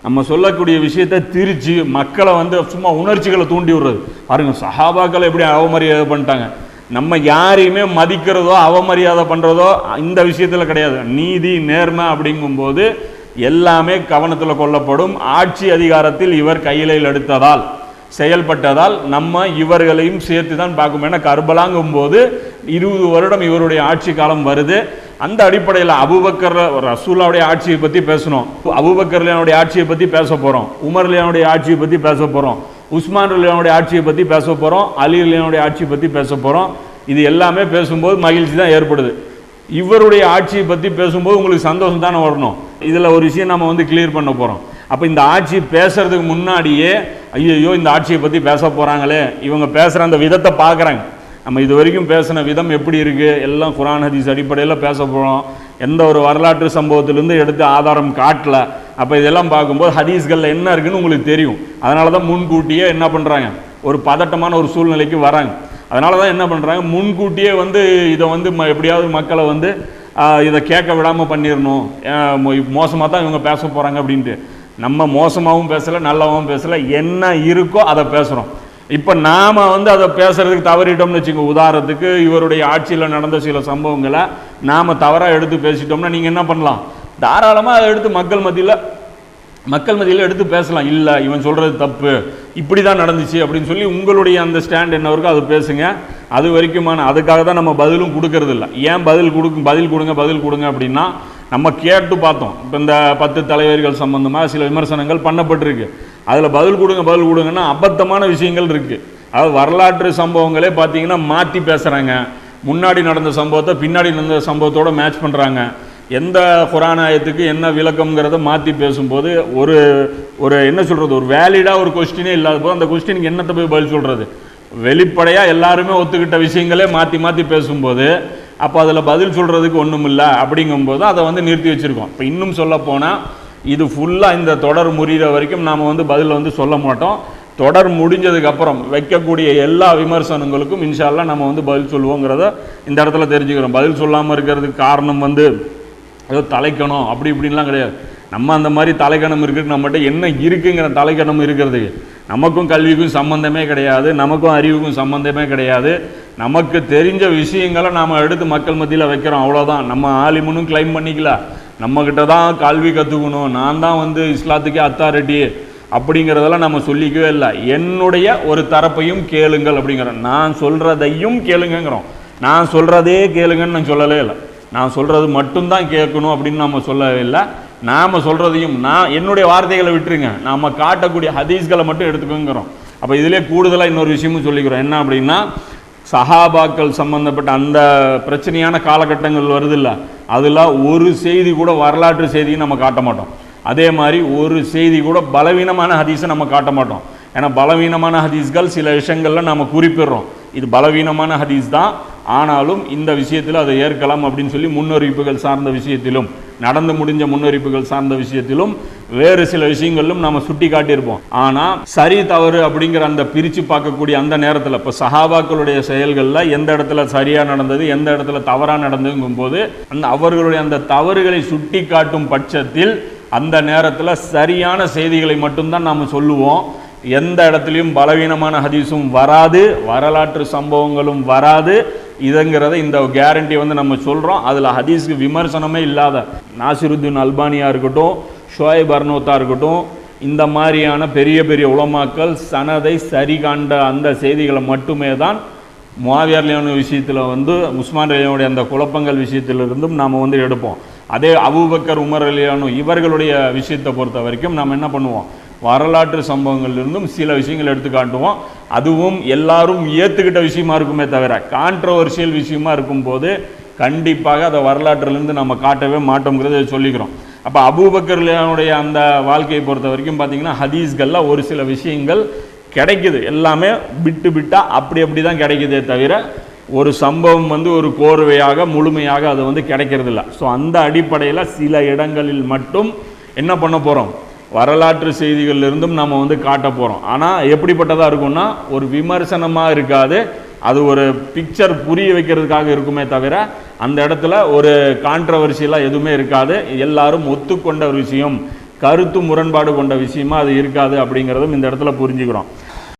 நம்ம சொல்லக்கூடிய விஷயத்தை திரிச்சு மக்களை வந்து சும்மா உணர்ச்சிகளை தூண்டி விடுறது. பாருங்க, சஹாபாக்களை எப்படி அவமரியாதை பண்ணிட்டாங்க. நம்ம யாரையுமே மதிக்கிறதோ அவமரியாதை பண்ணுறதோ இந்த விஷயத்தில் கிடையாது. நீதி நேர்மை அப்படிங்கும்போது எல்லாமே கவனத்தில் கொள்ளப்படும். ஆட்சி அதிகாரத்தில் இவர் கையில் எடுத்ததால் செயல்பட்டதால் நம்ம இவர்களையும் சேர்த்து தான் பார்க்கணும். ஏன்னா கர்பலாங்கும் போது 20 வருடம் இவருடைய ஆட்சி காலம் வருது. அந்த அடிப்படையில் அபூபக்கர் ரசூலுல்லாஹ்வுடைய ஆட்சியை பற்றி பேசணும், அபூபக்கர் ரலியல்லாஹு ஆட்சியை பற்றி பேச போகிறோம், உமர் ரலியல்லாஹு ஆட்சியை பற்றி பேச போகிறோம், உஸ்மான் ரலியல்லாஹு ஆட்சியை பற்றி பேச போகிறோம், அலி ரலியல்லாஹு ஆட்சியை பற்றி பேச போகிறோம். இது எல்லாமே பேசும்போது மகிழ்ச்சி தான் ஏற்படுது. இவருடைய ஆட்சியை பற்றி பேசும்போது உங்களுக்கு சந்தோஷம் தானே வரணும். இதில் ஒரு விஷயம் நம்ம வந்து கிளியர் பண்ண போகிறோம். அப்போ இந்த ஆட்சி பேசுறதுக்கு முன்னாடியே ஐயோ இந்த ஆட்சியை பற்றி பேச போகிறாங்களே, இவங்க பேசுகிற அந்த விதத்தை பார்க்குறாங்க. நம்ம இது வரைக்கும் பேசின விதம் எப்படி இருக்குது, எல்லாம் குர்ஆன் ஹதீஸ் அடிப்படையில் பேச போகிறோம். எந்த ஒரு வரலாற்று சம்பவத்திலேருந்து எடுத்து ஆதாரம் காட்டல. அப்போ இதெல்லாம் பார்க்கும்போது ஹதீஸ்களில் என்ன இருக்குன்னு உங்களுக்கு தெரியும். அதனால தான் முன்கூட்டியே என்ன பண்ணுறாங்க, ஒரு பதட்டமான ஒரு சூழ்நிலைக்கு வராங்க. அதனால தான் என்ன பண்ணுறாங்க, முன்கூட்டியே வந்து இதை வந்து எப்படியாவது மக்களை வந்து இதை கேட்க விடாமல் பண்ணிடணும், மோசமாக தான் இவங்க பேச போகிறாங்க அப்படின்ட்டு. நம்ம மோசமாகவும் பேசலை நல்லாவும் பேசலை, என்ன இருக்கோ அதை பேசுகிறோம். இப்போ நாம் வந்து அதை பேசுறதுக்கு தவறிட்டோம்னு வச்சுக்கோங்க. உதாரணத்துக்கு இவருடைய ஆட்சியில் நடந்த சில சம்பவங்களை நாம் தவறாக எடுத்து பேசிட்டோம்னா நீங்கள் என்ன பண்ணலாம், தாராளமாக அதை எடுத்து மக்கள் மத்தியில் எடுத்து பேசலாம். இல்லை இவன் சொல்கிறது தப்பு, இப்படி தான் நடந்துச்சு அப்படின்னு சொல்லி உங்களுடைய அந்த ஸ்டாண்ட் என்ன இருக்கோ அது பேசுங்க. அது வரைக்குமான அதுக்காக தான் நம்ம பதிலும் கொடுக்கறது இல்லை. ஏன் பதில் கொடுங்க அப்படின்னா, நம்ம கேட்டு பார்த்தோம். இப்போ இந்த 10 தலைவர்கள் சம்பந்தமாக சில விமர்சனங்கள் பண்ணப்பட்டிருக்கு. அதில் பதில் கொடுங்கன்னா அபத்தமான விஷயங்கள் இருக்குது. அதாவது வரலாற்று சம்பவங்களே பார்த்தீங்கன்னா மாற்றி பேசுகிறாங்க. முன்னாடி நடந்த சம்பவத்தை பின்னாடி நடந்த சம்பவத்தோடு மேட்ச் பண்ணுறாங்க. எந்த குர்ஆன் ஆயத்துக்கு என்ன விளக்கம்ங்கிறத மாற்றி பேசும்போது ஒரு என்ன சொல்கிறது, ஒரு வேலிடாக ஒரு கொஸ்டினே இல்லாத போது அந்த கொஸ்டினுக்கு என்னத்தை போய் பதில் சொல்கிறது. வெளிப்படையாக எல்லாருமே ஒத்துக்கிட்ட விஷயங்களே மாற்றி பேசும்போது அப்போ அதில் பதில் சொல்கிறதுக்கு ஒன்றும் இல்லை. அப்படிங்கும்போது அதை வந்து நிறுத்தி வச்சுருக்கோம். இப்போ இன்னும் சொல்ல போனால் இது ஃபுல்லாக இந்த தொடர் முடிகிற வரைக்கும் நாம் வந்து பதில் வந்து சொல்ல மாட்டோம். தொடர் முடிஞ்சதுக்கப்புறம் வைக்கக்கூடிய எல்லா விமர்சனங்களுக்கும் இன்ஷா அல்லாஹ் நம்ம வந்து பதில் சொல்லுவோங்கிறத இந்த இடத்துல தெரிஞ்சுக்கிறோம். பதில் சொல்லாமல் இருக்கிறதுக்கு காரணம் வந்து ஏதோ தலைக்கணும் அப்படி இப்படின்லாம் கிடையாது. நம்ம அந்த மாதிரி தலைக்கணம் இருக்கிறதுக்கு நம்மகிட்ட என்ன இருக்குங்கிற தலைக்கணம் இருக்கிறதுக்கு நமக்கும் கல்விக்கும் சம்மந்தமே கிடையாது, நமக்கும் அறிவுக்கும் சம்மந்தமே கிடையாது. நமக்கு தெரிஞ்ச விஷயங்களை நாம் எடுத்து மக்கள் மத்தியில் வைக்கிறோம், அவ்வளோதான். நம்ம ஆலிமுன்னு கிளைம் பண்ணிக்கல, நம்மக்கிட்ட தான் கல்வி கற்றுக்கணும், நான் தான் வந்து இஸ்லாத்துக்கே அத்தாரிட்டி அப்படிங்கிறதெல்லாம் நம்ம சொல்லிக்கவே இல்லை. என்னுடைய ஒரு தரப்பையும் கேளுங்கள் அப்படிங்கிறோம். நான் சொல்கிறதையும் கேளுங்கிறோம். நான் சொல்கிறதே கேளுங்கன்னு நான் சொல்லவே இல்லை. நான் சொல்கிறது மட்டும்தான் கேட்கணும் அப்படின்னு நம்ம சொல்லவே இல்லை. நாம் சொல்கிறதையும் என்னுடைய வார்த்தைகளை விட்டுருங்க, நாம் காட்டக்கூடிய ஹதீஸ்களை மட்டும் எடுத்துக்கோங்கிறோம். அப்போ இதிலே கூடுதலாக இன்னொரு விஷயமும் சொல்லிக்கிறோம். என்ன அப்படின்னா, சஹாபாக்கள் சம்பந்தப்பட்ட அந்த பிரச்சனையான காலகட்டங்கள் வருது இல்லை, அதில் ஒரு செய்தி கூட வரலாற்று செய்தியும் நம்ம காட்ட மாட்டோம். அதே மாதிரி ஒரு செய்தி கூட பலவீனமான ஹதீஸை நம்ம காட்ட மாட்டோம். ஏன்னா பலவீனமான ஹதீஸ்கள் சில விஷயங்களில் நம்ம குறிப்பிடுறோம், இது பலவீனமான ஹதீஸ் தான், ஆனாலும் இந்த விஷயத்தில் அதை ஏற்கலாம் அப்படின்னு சொல்லி முன்னறிவிப்புகள் சார்ந்த விஷயத்திலும் நடந்து முடிஞ்ச முன்னறிவிப்புகள் சார்ந்த விஷயத்திலும் வேறு சில விஷயங்களிலும் நம்ம சுட்டி காட்டியிருப்போம். ஆனால் சரி தவறு அப்படிங்கிற அந்த பிரித்து பார்க்கக்கூடிய அந்த நேரத்தில் இப்போ சஹாபாக்களுடைய செயல்களில் எந்த இடத்துல சரியாக நடந்தது எந்த இடத்துல தவறாக நடந்ததுங்கும் போது அவர்களுடைய அந்த தவறுகளை சுட்டி காட்டும் பட்சத்தில் அந்த நேரத்தில் சரியான செய்திகளை மட்டும்தான் நாம் சொல்லுவோம். எந்த இடத்துலையும் பலவீனமான ஹதீஸும் வராது, வரலாற்று சம்பவங்களும் வராது. இதுங்கிறத இந்த கேரண்டி வந்து நம்ம சொல்கிறோம். அதில் ஹதீஸுக்கு விமர்சனமே இல்லாத நாசிருத்தீன் அல்பானியாக இருக்கட்டும், ஷோயப் அர்னோத்தா இருக்கட்டும், இந்த மாதிரியான பெரிய பெரிய உலமாக்கள் சனதை சரி காண்ட அந்த செய்திகளை மட்டுமே தான் முஆவியா ரலியல்லாஹு விஷயத்தில் வந்து உஸ்மான் ரலியல்லாஹுடைய அந்த குழப்பங்கள் விஷயத்திலிருந்தும் நாம் வந்து எடுப்போம். அதே அபூபக்கர் உமர் ரலியல்லாஹு இவர்களுடைய விஷயத்தை பொறுத்த வரைக்கும் நாம் என்ன பண்ணுவோம், வரலாற்று சம்பவங்களிலிருந்தும் சில விஷயங்கள் எடுத்து காட்டுவோம். அதுவும் எல்லாரும் ஏற்றுக்கிட்ட விஷயமா இருக்குமே தவிர கான்ட்ரோவர்ஷியல் விஷயமா இருக்கும்போது கண்டிப்பாக அதை வரலாற்றிலிருந்து நம்ம காட்டவே மாட்டோங்கிறத சொல்லிக்கிறோம். அப்போ அபூபக்கர் ரலியல்லாஹுடைய அந்த வாழ்க்கையை பொறுத்த வரைக்கும் பார்த்தீங்கன்னா ஹதீஸ்களில் ஒரு சில விஷயங்கள் கிடைக்குது, எல்லாமே பிட்டாக அப்படி தான் கிடைக்குதே தவிர ஒரு சம்பவம் வந்து ஒரு கோர்வையாக முழுமையாக அது வந்து கிடைக்கிறது இல்லை. ஸோ அந்த அடிப்படையில் சில இடங்களில் மட்டும் என்ன பண்ண போகிறோம், வரலாற்று செய்திகளிலிருந்தும் நம்ம வந்து காட்ட போகிறோம். ஆனால் எப்படிப்பட்டதாக இருக்கும்னா ஒரு விமர்சனமாக இருக்காது, அது ஒரு பிக்சர் புரிய வைக்கிறதுக்காக இருக்குமே தவிர அந்த இடத்துல ஒரு கான்ட்ரவர்சியலாக எதுவுமே இருக்காது. எல்லாரும் ஒத்துக்கொண்ட ஒரு விஷயம், கருத்து முரண்பாடு கொண்ட விஷயமா அது இருக்காது அப்படிங்கிறதும் இந்த இடத்துல புரிஞ்சுக்கிறோம்.